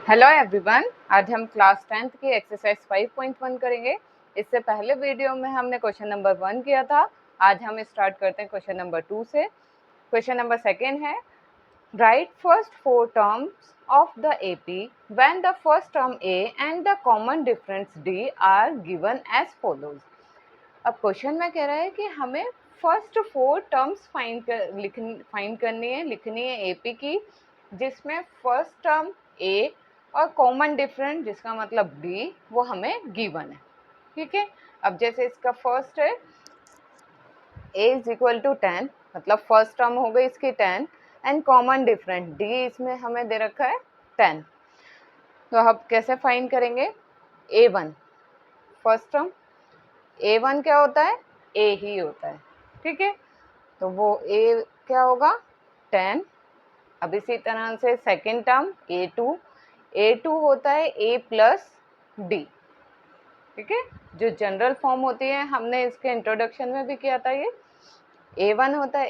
Hello everyone, आज हम class 10th की एक्सरसाइज 5.1 करेंगे। इससे पहले वीडियो में हमने क्वेश्चन नंबर 1 किया था। आज हम स्टार्ट करते हैं क्वेश्चन नंबर 2 से। क्वेश्चन नंबर 2 है, right first 4 terms of the AP when the first term a and the common difference d are given as follows. अब क्वेश्चन में कह रहा है कि हमें फर्स्ट 4 टर्म्स फाइंड करनी है, लिखनी है एपी की, जिसमें फर्स्ट टर्म ए और कॉमन डिफरेंट जिसका मतलब डी वो हमें गिवन है। ठीक है, अब जैसे इसका फर्स्ट है a इज इक्वल टू 10, मतलब फर्स्ट टर्म हो गई इसकी 10 एंड कॉमन डिफरेंट डी इसमें हमें दे रखा है 10। तो अब कैसे फाइंड करेंगे? a1 फर्स्ट टर्म, a1 क्या होता है? a ही होता है। ठीक है, तो वो a क्या होगा? 10। अब इसी तरह से सेकेंड टर्म a2 होता है a प्लस डी। ठीक है, जो जनरल फॉर्म होती है हमने इसके इंट्रोडक्शन में भी किया था। ये a1 होता है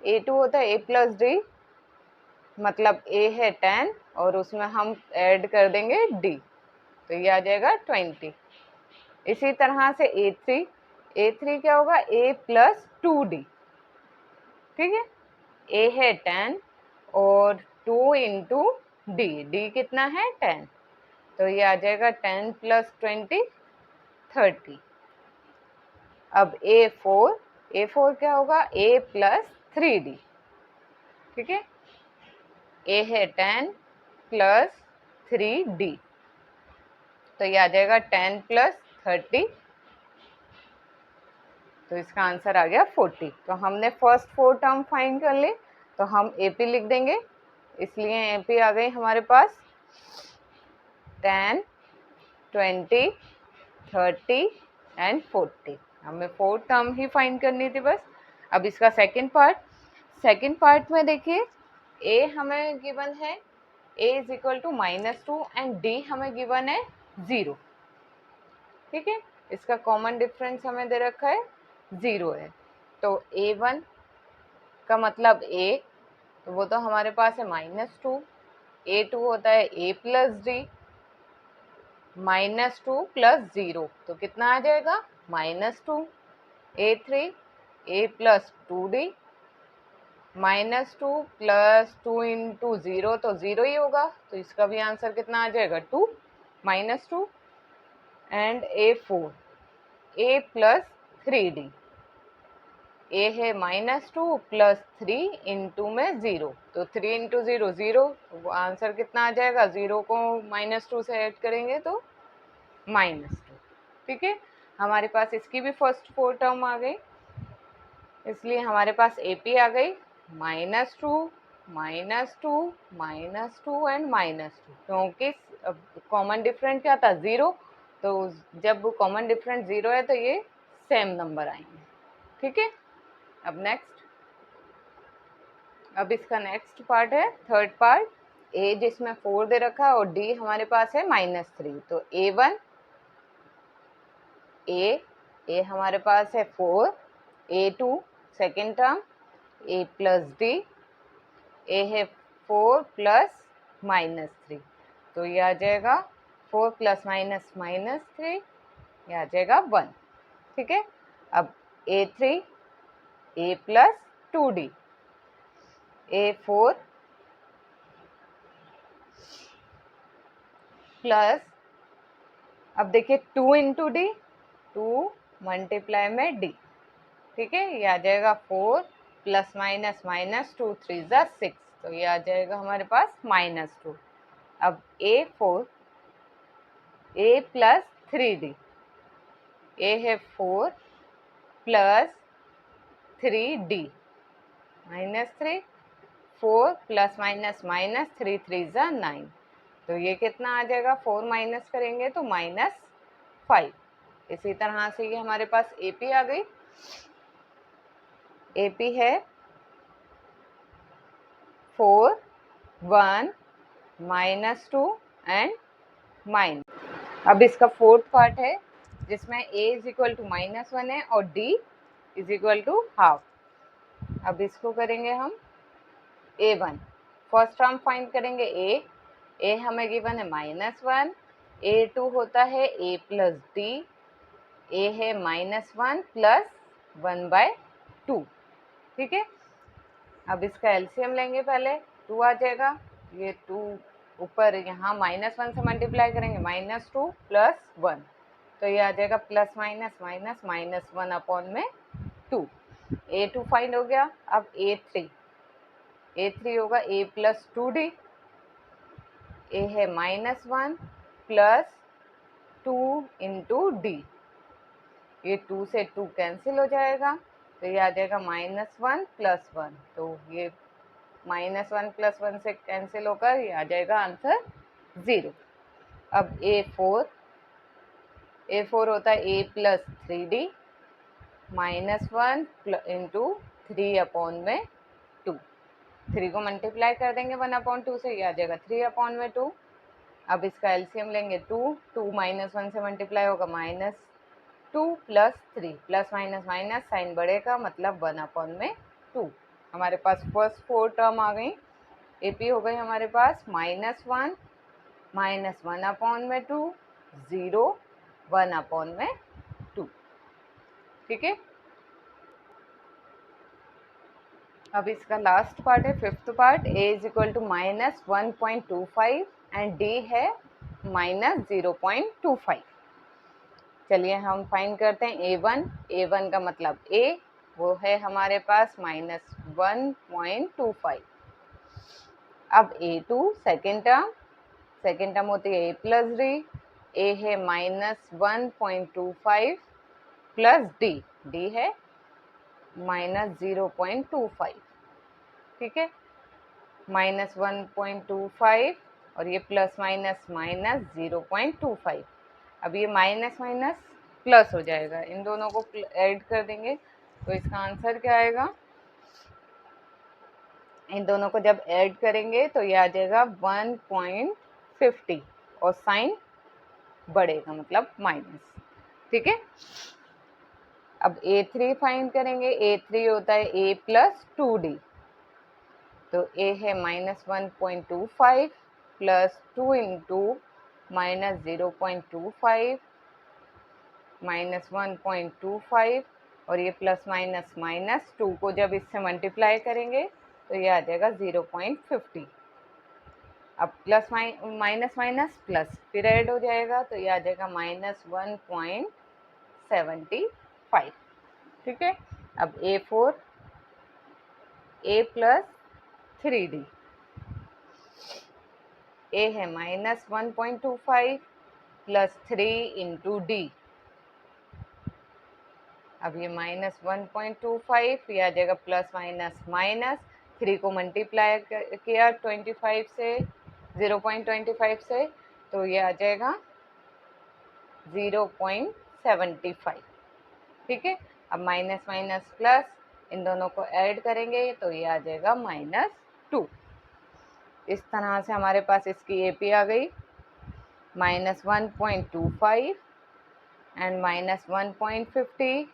a2 होता है a प्लस डी, मतलब a है 10 और उसमें हम ऐड कर देंगे d, तो ये आ जाएगा 20। इसी तरह से a3 क्या होगा? a plus 2d। ठीक है, a है 10 और 2 इंटू डी कितना है? 10, तो ये आ जाएगा 10 प्लस 20 30। अब a4 क्या होगा? a plus 3d। ठीक है, a है 10 प्लस 3d, तो ये आ जाएगा 10 प्लस 30, तो इसका आंसर आ गया 40। तो हमने फर्स्ट 4 टर्म फाइंड कर ली, तो हम AP लिख देंगे, इसलिए AP आ गई हमारे पास 10, 20, 30 एंड 40। हमें 4 टर्म ही फाइंड करनी थी बस। अब इसका सेकंड पार्ट में देखिए, a हमें गिवन है a is equal to -2 and d हमें गिवन है 0। ठीक है, इसका कॉमन डिफरेंस हमें दे रखा है 0 है, तो a1 का मतलब a, तो वो तो हमारे पास है -2, a2 होता है a प्लस डी, -2 प्लस 0 तो कितना आ जाएगा? -2, a3 a plus 2d, -2 plus 2 into 0 तो 0 ही होगा, तो इसका भी आंसर कितना आ जाएगा? 2, -2 and a4 a plus 3d, a है -2 प्लस 3 इंटू में 0, तो 3 इंटू 0 0, तो वो आंसर कितना आ जाएगा? 0 को -2 से ऐड करेंगे तो -2। ठीक है, हमारे पास इसकी भी फर्स्ट 4 टर्म आ गई, इसलिए हमारे पास AP आ गई -2, -2, -2 एंड -2, क्योंकि कॉमन डिफरेंट क्या था? 0, तो जब कॉमन डिफरेंट 0 है तो ये सेम नंबर आएंगे। ठीक है, अब इसका नेक्स्ट पार्ट है, थर्ड पार्ट, a जिसमें 4 दे रखा है और d हमारे पास है -3, तो a1 a हमारे पास है 4, a2 second term a plus D, a है 4 प्लस -3, तो ये आ जाएगा 4 प्लस -3, ये आ जाएगा 1। ठीक है, अब a3 a plus 2d, a4 plus, अब देखिए 2 इंटू डी, 2 मल्टीप्लाई में डी। ठीक है, ये आ जाएगा 4 प्लस -2 3 ज़ा 6, तो ये आ जाएगा हमारे पास -2। अब a4 a plus 3d, a है 4 प्लस 3d, -3, 4 प्लस -3 3 ज़ा 9, तो ये कितना आ जाएगा? 4 माइनस करेंगे तो -5। इसी तरह से ये हमारे पास AP आ गई, AP है 4, 1, -2 एंड -। अब इसका फोर्थ पार्ट है जिसमें a इज इक्वल टू -1 है और d is equal to half. अब इसको करेंगे हम a1, फर्स्ट टर्म फाइंड करेंगे a, ए हमें गिवन है -1, A2 होता है A प्लस डी, ए है -1 प्लस 1/2, ठीक है। अब इसका एलसीएम लेंगे, पहले 2 आ जाएगा, ये 2 ऊपर यहाँ -1 से मल्टीप्लाई करेंगे, -2 प्लस 1, तो ये आ जाएगा प्लस माइनस माइनस -1 अपॉन में 2। A2 फाइंड हो गया। अब A3 होगा A प्लस 2D, ए है -1 प्लस 2 इंटू डी, ये 2 से 2 कैंसिल हो जाएगा, तो ये आ जाएगा -1 प्लस 1, तो ये -1 प्लस 1 से कैंसिल होकर ये आ जाएगा आंसर 0। अब A4 होता है A plus 3D, -1 into 3 upon में 2, 3 को मल्टीप्लाई कर देंगे 1/2 से, ये आ जाएगा 3 में 2। अब इसका एलसीएम लेंगे 2 -1 से मल्टीप्लाई होगा -2 plus 3, plus minus minus sign बढ़ेगा, मतलब 1/2। हमारे पास फर्स्ट 4 टर्म आ गई। एपी हो गई हमारे पास -1 -1/2, 0 1/2, ठीक है। अब इसका लास्ट पार्ट है, fifth part, a is equal to -1.25 and d है -0.25। चलिए हम फाइंड करते हैं A1 का मतलब a, वो है हमारे पास -1.25। अब A2 सेकेंड टर्म होती है a प्लस डी, ए है -1.25 प्लस डी है -0.25, ठीक है। -1.25 और ये प्लस माइनस -0.25। अब ये माइनस माइनस प्लस हो जाएगा, इन दोनों को ऐड कर देंगे, तो इसका आंसर क्या आएगा, इन दोनों को जब ऐड करेंगे तो ये आ जाएगा 1.50 और साइन बढ़ेगा, मतलब माइनस, ठीक है। अब A3 फाइंड करेंगे, A3 होता है A प्लस 2D, तो A है -1.25 प्लस 2 इंटू -0.25 -1.25 और ये प्लस माइनस माइनस 2 को जब इससे मल्टीप्लाई करेंगे तो ये आ जाएगा 0.50। अब प्लस माइनस माइनस प्लस फिर ऐड हो जाएगा, तो ये आ जाएगा -1.75, ठीक है। अब A4 A प्लस 3D, ए है -1.25 प्लस 3 इंटू डी, अब ये -1.25, ये आ जाएगा प्लस माइनस माइनस, 3 को मल्टीप्लाई किया 25 से 0.25 से, तो ये आ जाएगा 0.75, ठीक है। अब माइनस माइनस प्लस, इन दोनों को ऐड करेंगे तो ये आ जाएगा -2। इस तरह से हमारे पास इसकी एपी आ गई, -1.25 एंड -1.50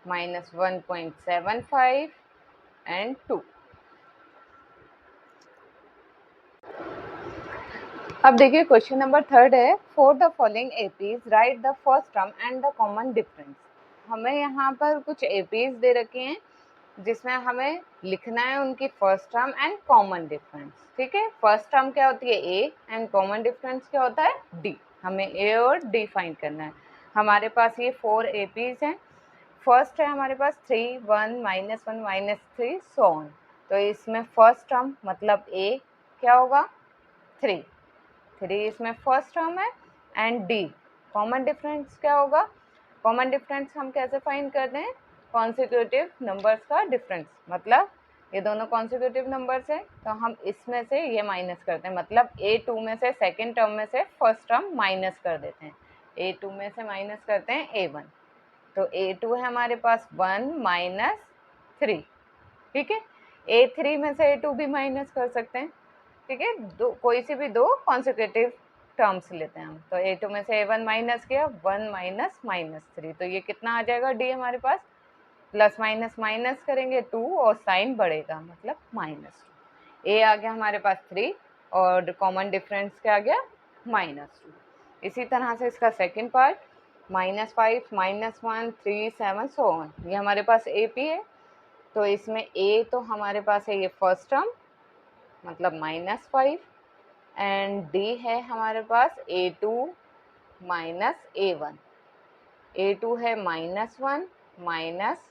-1.75 एंड 2। अब देखिए क्वेश्चन नंबर 3 है, for the following APs right the first term and the common difference. हमें यहाँ पर कुछ एपीज दे रखे हैं जिसमें हमें लिखना है उनकी first term and common difference, ठीक है। फर्स्ट टर्म क्या होती है ए एंड कॉमन डिफरेंस क्या होता है डी, हमें ए और डी फाइंड करना है। हमारे पास ये 4 एपीज हैं। फर्स्ट है हमारे पास 3 1 -1 -3 सो ऑन, तो इसमें फर्स्ट टर्म मतलब ए क्या होगा 3 इसमें फर्स्ट टर्म है, एंड डी कॉमन डिफरेंस क्या होगा, कॉमन डिफरेंस हम कैसे फाइंड करते हैं, कॉन्सिक्यूटिव नंबर्स का डिफरेंस, मतलब ये दोनों कॉन्सिक्यूटिव नंबर्स है तो हम इसमें से ये माइनस करते हैं, मतलब A2 में से सेकेंड टर्म में से फर्स्ट टर्म माइनस कर देते हैं, A2 में से माइनस करते हैं A1, तो A2 है हमारे पास 1 -3, ठीक है। A3 में से A2 भी माइनस कर सकते हैं, ठीक है, कोई सी भी 2 कॉन्सिक्यूटिव टर्म्स लेते हैं हम, तो A2 में से A1 माइनस किया 1 -3, तो ये कितना आ जाएगा D हमारे पास, प्लस माइनस माइनस करेंगे 2 और साइन बढ़ेगा मतलब -2, A आ गया हमारे पास 3, और कॉमन डिफरेंस क्या आ गया, -2। इसी तरह से इसका सेकंड पार्ट, -5, -1, 3, 7 सो ऑन। ये हमारे पास ए पी है, तो इसमें ए तो हमारे पास है ये फर्स्ट टर्म मतलब -5, एंड डी है हमारे पास A2 माइनस A1। A2 है -1 माइनस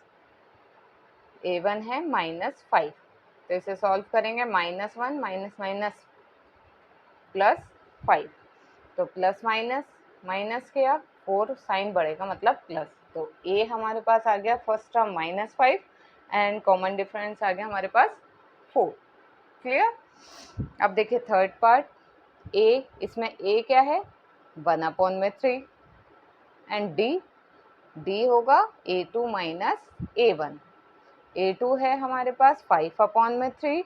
A1 है -5। तो इसे सॉल्व करेंगे, -1 माइनस माइनस +5, तो प्लस माइनस माइनस किया 4 साइन बढ़ेगा मतलब प्लस, तो ए हमारे पास आ गया first term -5 and common difference आ गया हमारे पास 4। क्लियर। अब देखिए थर्ड पार्ट, ए, इसमें ए क्या है 1/3 एंड डी होगा A2 माइनस A1। A2 है हमारे पास 5/3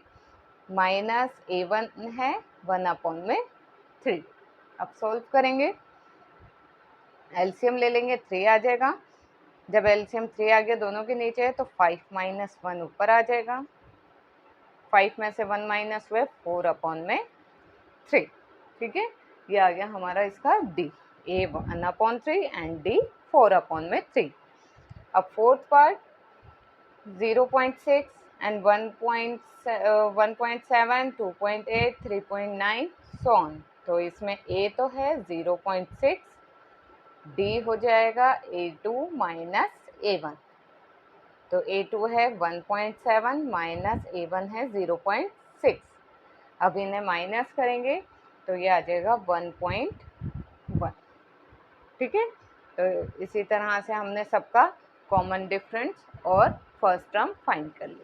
माइनस A1 है 1/3। अब सॉल्व करेंगे, एलसीएम ले लेंगे 3 आ जाएगा। जब एलसीएम 3 आ गया दोनों के नीचे है तो 5 माइनस 1 ऊपर आ जाएगा, 5 में से 1 माइनस हुए 4/3। ठीक है, ये आ गया हमारा इसका डी, ए 1/3 एंड डी 4/3। अब fourth part 0.6 and 1.7, 2.8, 3.9 so on. तो इसमें ए तो है 0.6, डी हो जाएगा A2 माइनस A1। तो A2 है 1.7 माइनस A1 है 0.6। अब इन्हें माइनस करेंगे तो ये आ जाएगा 1.1। ठीक है, तो इसी तरह से हमने सबका कॉमन डिफरेंस और फर्स्ट टर्म फाइंड कर ली।